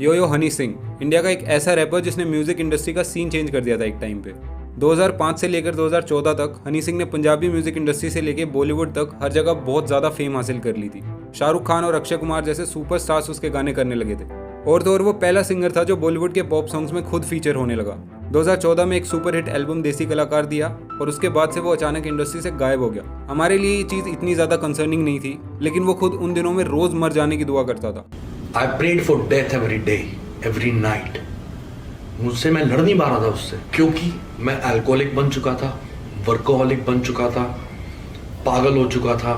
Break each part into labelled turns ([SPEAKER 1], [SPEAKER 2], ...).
[SPEAKER 1] यो Honey Singh India का एक ऐसा रैपर जिसने म्यूजिक इंडस्ट्री का सीन चेंज कर दिया था एक टाइम पे। 2005 से लेकर 2014 तक हनी सिंह ने पंजाबी म्यूजिक इंडस्ट्री से लेकर बॉलीवुड तक हर जगह बहुत ज़्यादा फेम हासिल कर ली थी। शाहरुख खान और अक्षय कुमार जैसे सुपरस्टार्स उसके गाने करने लगे थे। और तो और वो पहला सिंगर था जो बॉलीवुड के पॉप सॉन्ग्स में खुद फीचर होने लगा। 2014 में एक सुपरहिट एल्बम देसी कलाकार दिया और उसके बाद से वो अचानक इंडस्ट्री से गायब हो गया। हमारे लिए ये चीज़ इतनी ज़्यादा कंसर्निंग नहीं थी, लेकिन वो खुद उन दिनों में रोज़ मर जाने की दुआ करता था।
[SPEAKER 2] I prayed for death every day, every night. मुझसे मैं लड़ नहीं पा रहा था उससे, क्योंकि मैं अल्कोहलिक बन चुका था, वर्कोहलिक बन चुका था, पागल हो चुका था।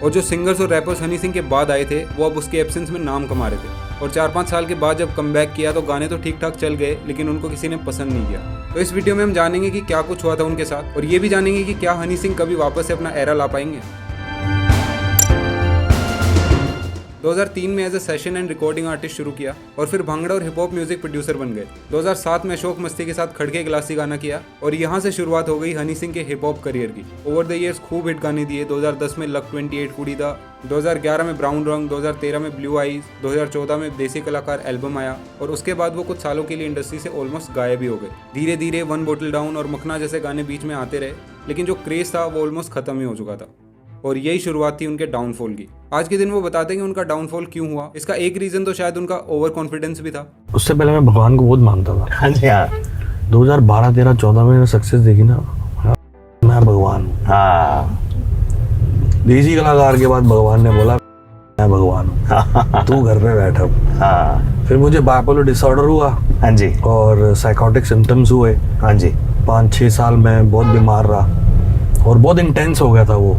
[SPEAKER 1] और जो सिंगर्स और रैपर्स हनी सिंह के बाद आए थे वो अब उसके एब्सेंस में नाम कमा रहे थे। और 4-5 साल के बाद जब कमबैक किया तो गाने तो ठीक ठाक चल गए, लेकिन उनको किसी ने पसंद नहीं किया। तो इस वीडियो में हम जानेंगे कि क्या कुछ हुआ था उनके साथ, और ये भी जानेंगे कि क्या हनी सिंह कभी वापस से अपना एरा ला पाएंगे। 2003 में as a session and recording artist शुरू किया और फिर भांगड़ा और हिप हॉप म्यूजिक प्रोड्यूसर बन गए। 2007 में अशोक मस्ती के साथ खड़के गिलासी गाना किया और यहाँ से शुरुआत हो गई हनी सिंह के हिप हॉप करियर की। ओवर द ईयर्स खूब हिट गाने दिए। 2010 में लक 28 कुड़ी दा, 2011 में ब्राउन रंग, 2013 में ब्लू आइज, 2014 में देसी कलाकार एल्बम आया और उसके बाद वो कुछ सालों के लिए इंडस्ट्री से ऑलमोस्ट गायब ही हो गए। धीरे धीरे वन बोटल डाउन और मखना जैसे गाने बीच में आते रहे, लेकिन जो क्रेज था वो ऑलमोस्ट खत्म ही हो चुका था। और यही शुरुआत थी उनके डाउनफॉल की। आज के दिन वो बताते हैं कि उनका डाउनफॉल क्यों हुआ। इसका एक रीजन तो शायद उनका ओवर कॉन्फिडेंस भी था।
[SPEAKER 3] उससे पहले मैं भगवान को बहुत मानता था।
[SPEAKER 4] हाँ जी हाँ।
[SPEAKER 3] 2012, 13, 14 में मैंने सक्सेस देखी ना, मैं भगवान हूँ।
[SPEAKER 4] हाँ।
[SPEAKER 3] देसी कलाकार के बाद भगवान ने बोला मैं भगवान हूँ, तू घर पे बैठा।
[SPEAKER 4] हाँ।
[SPEAKER 3] फिर मुझे बाइपोलर डिसऑर्डर हुआ।
[SPEAKER 4] हाँ जी।
[SPEAKER 3] और साइकोटिक सिम्टम्स हुए।
[SPEAKER 4] हाँ जी।
[SPEAKER 3] 5-6 साल में बहुत बीमार रहा और बहुत इंटेंस हो गया था वो।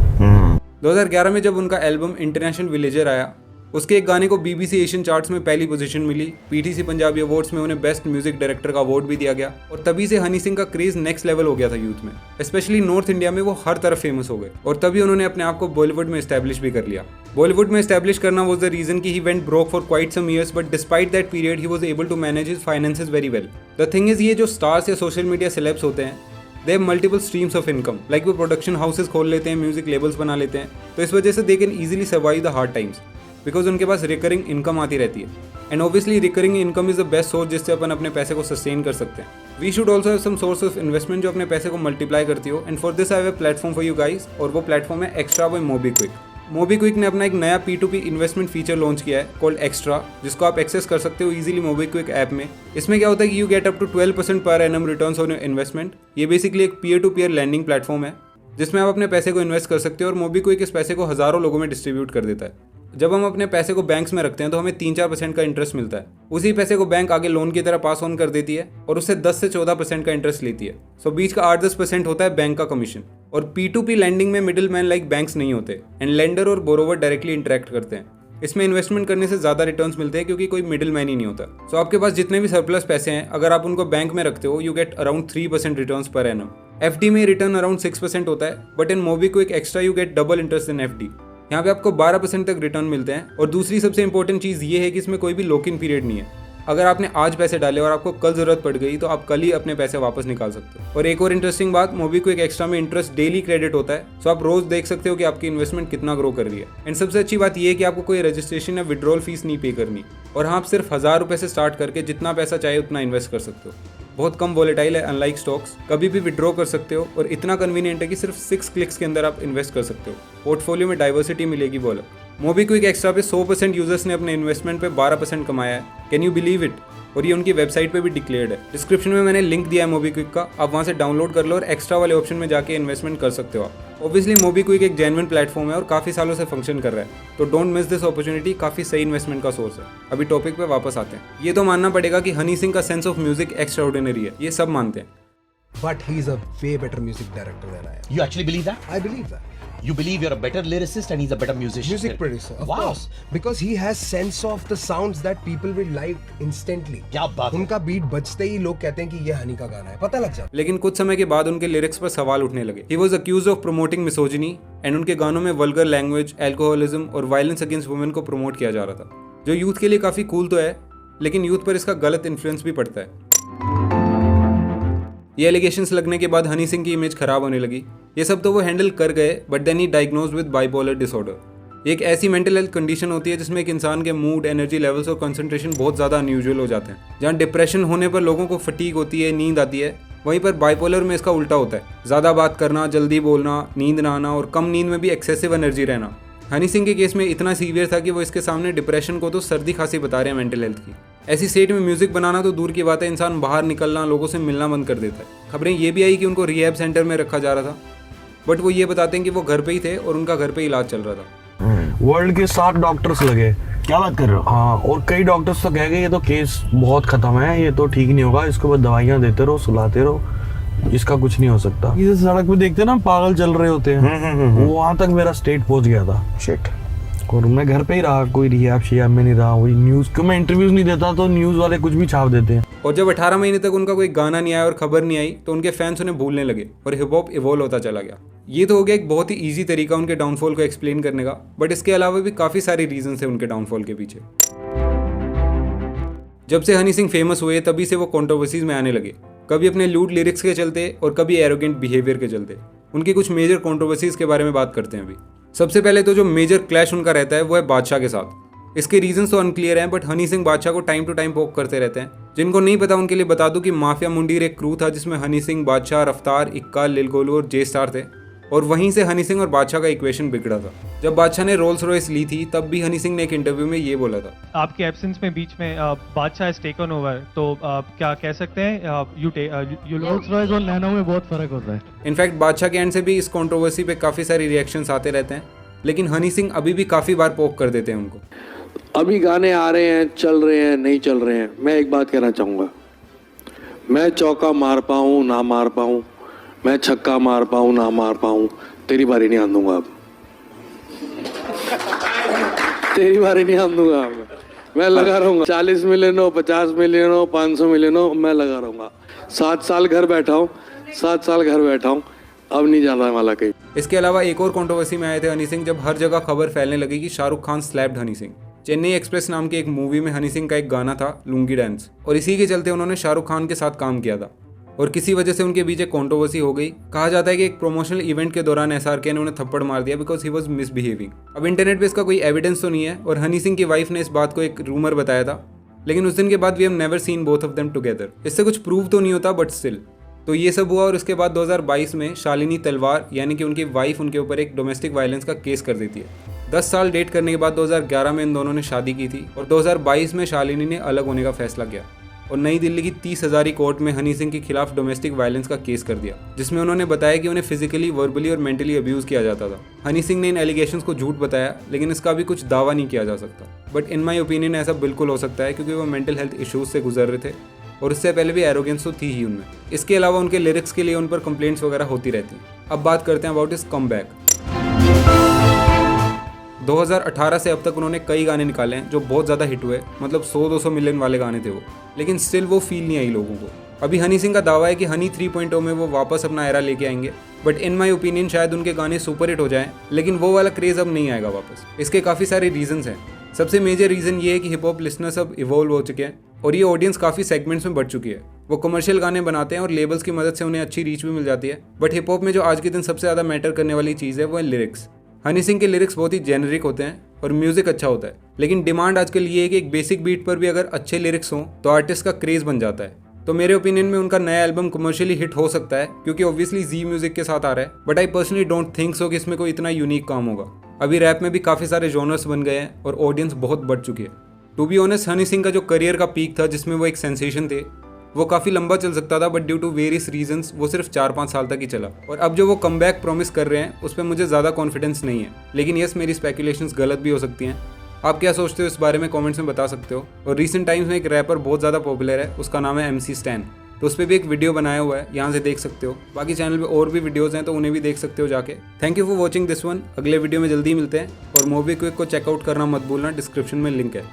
[SPEAKER 1] 2011 में जब उनका एल्बम इंटरनेशनल विलेजर आया, उसके एक गाने को BBC एशियन चार्ट्स में पहली पोजीशन मिली। PTC पंजाबी अवार्ड्स में उन्हें बेस्ट म्यूजिक डायरेक्टर का अवार्ड भी दिया गया और तभी से हनी सिंह का क्रेज नेक्स्ट लेवल हो गया था यूथ में। स्पेशली नॉर्थ इंडिया में वो हर तरफ फेमस हो गए और तभी उन्होंने अपने आप को बॉलीवुड में एस्टैब्लिश भी कर लिया। बॉलीवुड में एस्टैब्लिश करना वाज द रीजन कि he went broke for quite some years, but despite that period he was able to manage his finances very well. The thing is, ये जो स्टार्स या सोशल मीडिया सेलेब्स होते हैं, they have multiple streams of income. Like वो production houses खोल लेते हैं, music labels बना लेते हैं, तो इस वजह से they can easily survive the hard times because उनके पास रिकरिंग इनकम आती रहती है। And obviously recurring income is the best source जिससे अपन अपने पैसे को सस्टेन कर सकते हैं। We should also have some source of investment जो अपने पैसे को मल्टीप्लाई करती हो, and for this I have a platform for you guys, और वो प्लेटफॉर्म है एक्स्ट्रा बाय मोबीक्विक। मोबीक्विक ने अपना एक नया P2P इन्वेस्टमेंट फीचर लॉन्च किया है कॉल्ड एक्स्ट्रा, जिसको आप एक्सेस कर सकते हो इजीली मोबीक्विक ऐप में। इसमें क्या होता है कि यू गेट अप टू 12% पर earn returns on your investment. ये बेसिकली एक peer to peer lending platform है जिसमें आप अपने पैसे को इन्वेस्ट कर सकते हो और मोबीक्विक इस पैसे को हजारों लोगों में डिस्ट्रीब्यूट कर देता है। जब हम अपने पैसे को बैंक्स में रखते हैं तो हमें 3-4% का इंटरेस्ट मिलता है। उसी पैसे को बैंक आगे लोन की तरह पास ऑन कर देती है और उससे 10 से 14% का इंटरेस्ट लेती है। सो बीच का 8-10% होता है बैंक का कमीशन। और P2P लैंडिंग में मिडिल मैन लाइक बैंक्स नहीं होते एंड लेंडर और बोरोवर डायरेक्टली इंटरेक्ट करते हैं। इसमें इन्वेस्टमेंट करने से ज़्यादा रिटर्न्स मिलते हैं क्योंकि कोई मिडिल मैन ही नहीं होता। सो आपके पास जितने भी सरप्लस पैसे हैं, अगर आप उनको बैंक में रखते हो, you get around 3% returns per annum. FD में रिटर्न अराउंड 6% होता है, but in MobiKwik extra you get double interest in FD। यहाँ पे आपको 12% तक रिटर्न मिलते हैं। और दूसरी सबसे इंपॉर्टेंट चीज़ ये है कि इसमें कोई भी लॉक इन पीरियड नहीं है। अगर आपने आज पैसे डाले और आपको कल ज़रूरत पड़ गई तो आप कल ही अपने पैसे वापस निकाल सकते हो। और एक और इंटरेस्टिंग बात, मोबीक्विक एक्स्ट्रा में इंटरेस्ट डेली क्रेडिट होता है, सो आप रोज़ देख सकते हो कि आपकी इन्वेस्टमेंट कितना ग्रो कर रही है। एंड सबसे अच्छी बात यह है कि आपको कोई रजिस्ट्रेशन या विड्रॉल फीस नहीं पे करनी, और हाँ, आप सिर्फ 1000 रुपये से स्टार्ट करके जितना पैसा चाहे उतना इन्वेस्ट कर सकते हो। बहुत कम वॉलेटाइल है, अनलाइक स्टॉक्स, कभी भी विड्रॉ कर सकते हो और इतना कन्वीनियंट है कि सिर्फ 6 क्लिक्स के अंदर आप इन्वेस्ट कर सकते हो। पोर्टफोलियो में डाइवर्सिटी मिलेगी वो अलग। मोबीक्विक एक्स्ट्रा पे 100% यूजर्स ने अपने इन्वेस्टमेंट पे 12% कमाया है। Can you believe it? और ये उनकी वेबसाइट पे भी डिक्लेयर्ड है। डिस्क्रिप्शन में मैंने लिंक दिया है मोबीक्विक का, आप वहाँ से डाउनलोड कर लो और एक्स्ट्रा वाले ऑप्शन में जाके इन्वेस्टमेंट कर सकते हो आप। ऑब्वियसली मोबीक्विक एक जेन्युइन प्लेटफॉर्म है और काफ़ी सालों से फंक्शन कर रहा है, तो डोंट मिस दिस अपॉर्चुनिटी। काफ़ी सही इन्वेस्टमेंट का सोर्स है। अभी टॉपिक पे वापस आते हैं। ये तो मानना पड़ेगा कि हनी सिंह का सेंस ऑफ म्यूजिक एक्स्ट्राऑर्डिनरी है, ये सब मानते हैं।
[SPEAKER 5] But he's a way better music director than I am.
[SPEAKER 4] You actually believe that?
[SPEAKER 5] I believe that.
[SPEAKER 4] You believe you're a better lyricist and he's a better musician?
[SPEAKER 5] Music producer, of
[SPEAKER 4] Wow.
[SPEAKER 5] course. Because he has sense of the sounds that people will like instantly.
[SPEAKER 4] क्या बात है?
[SPEAKER 5] उनका beat बजते ही लोग कहते हैं कि ये हनी का गाना है, पता लग जाता।
[SPEAKER 1] लेकिन कुछ समय के बाद उनके लिरिक्स पर सवाल उठने लगे। He was accused of promoting misogyny and उनके गानों में वल्गर लैंग्वेज, एल्कोहलिज्म और वायलेंस अगेंस्ट वुमेन को प्रमोट किया जा रहा था, जो यूथ के लिए काफ़ी कूल तो है, लेकिन यूथ पर इसका गलत इन्फ्लुएंस भी पड़ता है। ये एलिगेशंस लगने के बाद हनी सिंह की इमेज खराब होने लगी। ये सब तो वो हैंडल कर गए, but then he diagnosed with bipolar disorder. ये एक ऐसी मेंटल हेल्थ कंडीशन होती है जिसमें एक इंसान के मूड, एनर्जी लेवल्स और कंसंट्रेशन बहुत ज़्यादा अनयूजुअल हो जाते हैं। जहाँ डिप्रेशन होने पर लोगों को फटीग होती है, नींद आती है, वहीं पर बाइपोलर में इसका उल्टा होता है। ज़्यादा बात करना, जल्दी बोलना, नींद ना आना और कम नींद में भी एक्सेसिव एनर्जी रहना। हनी सिंह के केस में इतना सीवियर था कि वो इसके सामने डिप्रेशन को तो सर्दी खांसी बता रहे हैं मेंटल हेल्थ की। ऐसी स्टेट में म्यूजिक बनाना तो दूर की बात है, इंसान बाहर निकलना, लोगों से मिलना बंद कर देता है। खबरें ये भी आई कि उनको रिहैब सेंटर में रखा जा रहा था, बट वो ये बताते हैं कि वो घर पे ही थे और उनका घर पे इलाज चल रहा था।
[SPEAKER 3] वर्ल्ड के 7 डॉक्टर्स लगे।
[SPEAKER 4] क्या बात कर रहे हो?
[SPEAKER 3] हाँ, और कई डॉक्टर्स तो कह गए ये तो केस बहुत खत्म है, ये तो ठीक नहीं होगा, इसको बस दवाइयाँ देते रहो, सुलाते रहो, इसका कुछ नहीं हो सकता। ये सड़क पे देखते ना पागल चल रहे होते हैं, वो वहां तक मेरा स्टेट पहुंच गया था।
[SPEAKER 4] शिट।
[SPEAKER 3] और मैं घर पे ही रहा, कोई रिहैब शिहैब में नहीं रहा। वही न्यूज को मैं इंटरव्यूज नहीं देता तो न्यूज वाले कुछ भी छाप देते हैं।
[SPEAKER 1] और जब 18 महीने तक उनका कोई गाना नहीं आया और खबर नहीं आई तो उनके फैंस उन्हें भूलने लगे और हिप हॉप इवॉल्व होता चला गया। ये तो हो गया एक बहुत ही ईजी तरीका उनके डाउनफॉल को एक्सप्लेन करने का, बट इसके अलावा भी काफ़ी सारे रीजन है उनके डाउनफॉल के पीछे। जब से हनी सिंह फेमस हुए तभी से वो कंट्रोवर्सीज में आने लगे, कभी अपने लूट लिरिक्स के चलते और कभी एरोगेंट बिहेवियर के चलते। उनकी कुछ मेजर कंट्रोवर्सीज के बारे में बात करते हैं अभी। सबसे पहले तो जो मेजर क्लैश उनका रहता है वो है बादशाह के साथ। इसके रीजंस तो अनक्लियर हैं, बट हनी सिंह बादशाह को टाइम टू टाइम पोक करते रहते हैं। जिनको नहीं पता उनके लिए बता दूं कि माफिया मुंडीर एक क्रू था जिसमें हनी सिंह, बादशाह, रफ्तार, इक्का, लिल गोलू और जे स्टार थे, और वहीं से हनी सिंह और बादशाह का इक्वेशन बिगड़ा था। जब बादशाह ने रोल्स रॉयस ली थी तब भी हनी सिंह ने एक इंटरव्यू में ये बोला था,
[SPEAKER 6] आपके एब्सेंस में बीच में बादशाह हैज टेकन ओवर, तो क्या कह सकते हैं यू रोल्स रॉयस और नैनो में बहुत फर्क होता है।
[SPEAKER 1] इनफैक्ट बादशाह के एंड से भी इस कंट्रोवर्सी पे काफ़ी सारी रिएक्शंस आते रहते हैं, लेकिन हनी सिंह अभी भी काफ़ी बार पोक कर देते हैं उनको।
[SPEAKER 7] अभी गाने आ रहे हैं, चल रहे हैं, नहीं चल रहे हैं। मैं एक बात कहना चाहूँगा, मैं चौका मार पाऊँ ना मार पाऊँ, मैं छक्का मार पाऊँ ना मार पाऊँ, तेरी बारी नहीं आन दूंगा अब। तेरी बारी नहीं आन दूंगा अब। मैं लगा रहूँगा, 40 मिलियन हो, 50 मिलियन हो, 500 मिलियन हो, मैं लगा रहूँगा। 7 साल घर बैठा हूँ, 7 साल घर बैठा हूँ, अब नहीं जाना वाला कहीं।
[SPEAKER 1] इसके अलावा एक और कंट्रोवर्सी में आए थे हनी सिंह जब हर जगह खबर फैलने लगी कि शाहरुख खान स्लैप्ड हनी सिंह। चेन्नई एक्सप्रेस नाम की एक मूवी में हनी सिंह का एक गाना था लुंगी डांस, और इसी के चलते उन्होंने शाहरुख खान के साथ काम किया था और किसी वजह से उनके बीच एक कंट्रोवर्सी हो गई। कहा जाता है कि एक प्रोमोशनल इवेंट के दौरान SRK ने उन्हें थप्पड़ मार दिया बिकॉज ही वॉज मिसबिहेविंग। अब इंटरनेट पे इसका कोई एविडेंस तो नहीं है और हनी सिंह की वाइफ ने इस बात को एक रूमर बताया था, लेकिन उस दिन के बाद we have never seen both of them together. इससे कुछ प्रूव तो नहीं होता, बट स्टिल। तो ये सब हुआ और उसके बाद 2022 में शालिनी तलवार यानी कि उनकी वाइफ उनके ऊपर एक डोमेस्टिक वायलेंस का केस कर देती है। 10 साल डेट करने के बाद 2011 में इन दोनों ने शादी की थी और 2022 में शालिनी ने अलग होने का फैसला किया और नई दिल्ली की 30,000 कोर्ट में हनी सिंह के खिलाफ डोमेस्टिक वायलेंस का केस कर दिया, जिसमें उन्होंने बताया कि उन्हें फिजिकली, वर्बली और मेंटली अब्यूज़ किया जाता था। हनी सिंह ने इन एलिगेशंस को झूठ बताया, लेकिन इसका भी कुछ दावा नहीं किया जा सकता। बट इन माई ओपिनियन ऐसा बिल्कुल हो सकता है क्योंकि वो मेंटल हेल्थ इशूज़ से गुजर रहे थे और इससे पहले भी एरोगेंस तो थी ही उनमें। इसके अलावा उनके लिरिक्स के लिए उन पर कंप्लेंट्स वगैरह होती रहती हैं। अब बात करते हैं अबाउट इस कमबैक। 2018 से अब तक उन्होंने कई गाने निकाले हैं जो बहुत ज़्यादा हिट हुए, मतलब 100-200 मिलियन वाले गाने थे वो, लेकिन स्टिल वो फील नहीं आई लोगों को। अभी हनी सिंह का दावा है कि हनी 3.0 में वो वापस अपना एरा लेके आएंगे, बट इन माई ओपिनियन शायद उनके गाने सुपर हिट हो जाएं, लेकिन वो वाला क्रेज़ अब नहीं आएगा वापस। इसके काफ़ी सारे रीजंस हैं। सबसे मेजर रीज़न ये है कि हिप हॉप लिसनर्स अब इवॉल्व हो चुके हैं और ये ऑडियंस काफ़ी सेगमेंट्स में बढ़ चुकी है। वो कमर्शियल गाने बनाते हैं और लेबल्स की मदद से उन्हें अच्छी रीच भी मिल जाती है, बट हिप हॉप में जो आज के दिन सबसे ज़्यादा मैटर करने वाली चीज़ है वो है लिरिक्स। हनी सिंह के लिरिक्स बहुत ही जेनरिक होते हैं और म्यूजिक अच्छा होता है, लेकिन डिमांड आजकल ये है कि एक बेसिक बीट पर भी अगर अच्छे लिरिक्स हों तो आर्टिस्ट का क्रेज़ बन जाता है। तो मेरे ओपिनियन में उनका नया एल्बम कमर्शियली हिट हो सकता है क्योंकि ऑब्वियसली जी म्यूजिक के साथ आ रहा है, but I personally don't think so कि इसमें कोई इतना यूनिक काम होगा। अभी रैप में भी काफ़ी सारे जॉनर्स बन गए हैं और ऑडियंस बहुत बढ़ चुकी है। To be honest, Honey Singh का जो करियर का पीक था जिसमें वो एक सेंसेशन थे, वो काफ़ी लंबा चल सकता था, but due to various reasons वो सिर्फ 4-5 साल तक ही चला। और अब जो वो कमबैक प्रॉमिस कर रहे हैं उस पर मुझे ज़्यादा कॉन्फिडेंस नहीं है, लेकिन यस, मेरी स्पेकुलेशंस गलत भी हो सकती हैं। आप क्या सोचते हो इस बारे में कमेंट्स में बता सकते हो। और रिसेंट टाइम्स में एक रैपर बहुत ज़्यादा पॉपुलर है, उसका नाम है MC स्टैन, तो उस पर भी एक वीडियो बनाया हुआ है, यहाँ से देख सकते हो। बाकी चैनल पे और भी वीडियोज़ हैं तो उन्हें भी देख सकते हो जाके। Thank you for watching this one. अगले वीडियो में जल्दी मिलते हैं और मूवी क्विक को चेकआउट करना मत भूलना, डिस्क्रिप्शन में लिंक है।